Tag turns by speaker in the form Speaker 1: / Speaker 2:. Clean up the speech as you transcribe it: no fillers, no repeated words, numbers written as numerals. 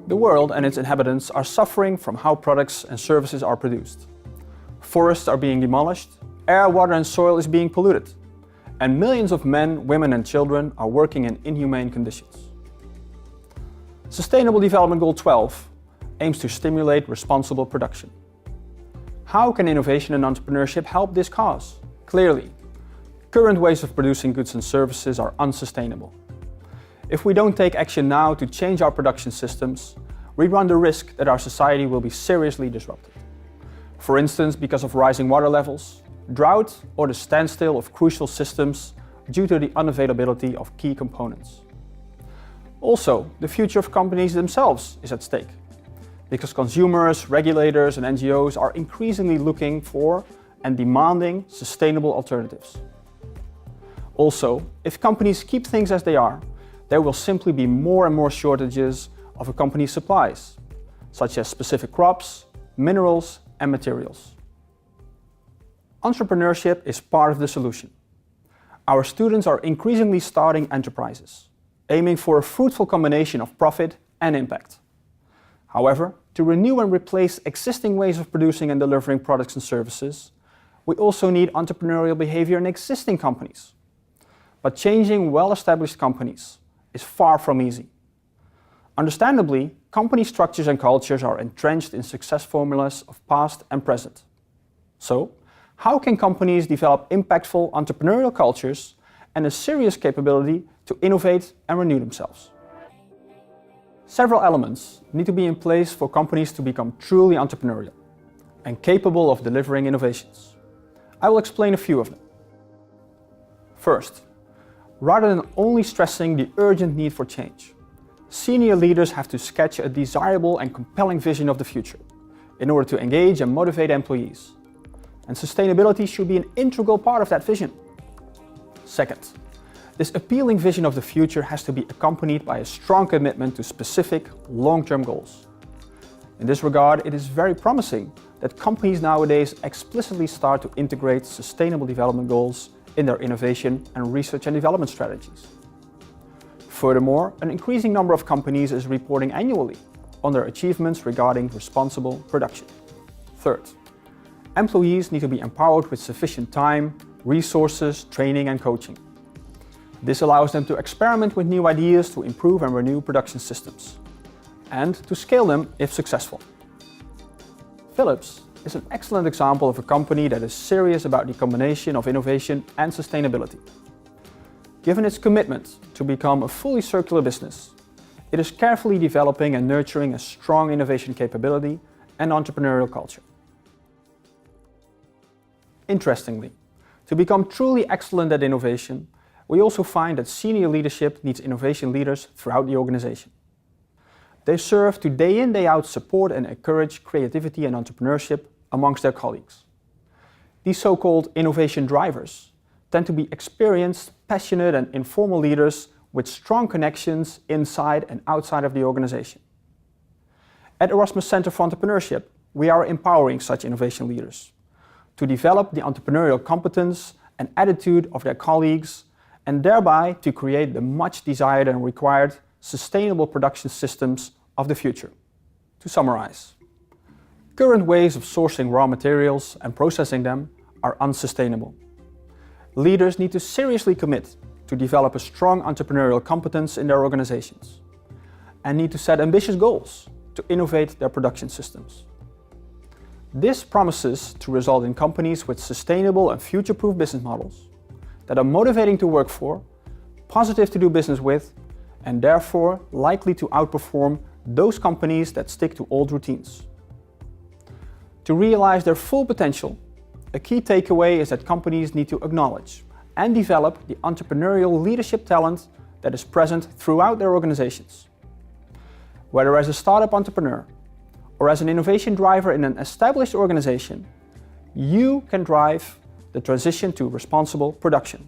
Speaker 1: The world and its inhabitants are suffering from how products and services are produced. Forests are being demolished, air, water and soil is being polluted, and millions of men, women and children are working in inhumane conditions. Sustainable Development Goal 12 aims to stimulate responsible production. How can innovation and entrepreneurship help this cause? Clearly, current ways of producing goods and services are unsustainable. If we don't take action now to change our production systems, we run the risk that our society will be seriously disrupted. For instance, because of rising water levels, drought, or the standstill of crucial systems due to the unavailability of key components. Also, the future of companies themselves is at stake, because consumers, regulators and NGOs are increasingly looking for and demanding sustainable alternatives. Also, if companies keep things as they are, there will simply be more and more shortages of a company's supplies, such as specific crops, minerals and materials. Entrepreneurship is part of the solution. Our students are increasingly starting enterprises, aiming for a fruitful combination of profit and impact. However, to renew and replace existing ways of producing and delivering products and services, we also need entrepreneurial behavior in existing companies. But changing well-established companies is far from easy. Understandably, company structures and cultures are entrenched in success formulas of past and present. So, how can companies develop impactful entrepreneurial cultures and a serious capability to innovate and renew themselves? Several elements need to be in place for companies to become truly entrepreneurial and capable of delivering innovations. I will explain a few of them. First, rather than only stressing the urgent need for change, senior leaders have to sketch a desirable and compelling vision of the future in order to engage and motivate employees. And sustainability should be an integral part of that vision. Second, this appealing vision of the future has to be accompanied by a strong commitment to specific long-term goals. In this regard, it is very promising that companies nowadays explicitly start to integrate sustainable development goals in their innovation and research and development strategies. Furthermore, an increasing number of companies is reporting annually on their achievements regarding responsible production. Third, employees need to be empowered with sufficient time, resources, training and coaching. This allows them to experiment with new ideas to improve and renew production systems, and to scale them if successful. Philips is an excellent example of a company that is serious about the combination of innovation and sustainability. Given its commitment to become a fully circular business, it is carefully developing and nurturing a strong innovation capability and entrepreneurial culture. Interestingly, to become truly excellent at innovation, we also find that senior leadership needs innovation leaders throughout the organization. They serve to day in, day out support and encourage creativity and entrepreneurship amongst their colleagues. These so-called innovation drivers tend to be experienced, passionate and informal leaders with strong connections inside and outside of the organization. At Erasmus Centre for Entrepreneurship, we are empowering such innovation leaders to develop the entrepreneurial competence and attitude of their colleagues, and thereby to create the much desired and required sustainable production systems of the future. To summarize, current ways of sourcing raw materials and processing them are unsustainable. Leaders need to seriously commit to develop a strong entrepreneurial competence in their organizations, and need to set ambitious goals to innovate their production systems. This promises to result in companies with sustainable and future-proof business models that are motivating to work for, positive to do business with, and therefore likely to outperform those companies that stick to old routines. To realize their full potential, a key takeaway is that companies need to acknowledge and develop the entrepreneurial leadership talent that is present throughout their organizations. Whether as a startup entrepreneur or as an innovation driver in an established organization, you can drive the transition to responsible production.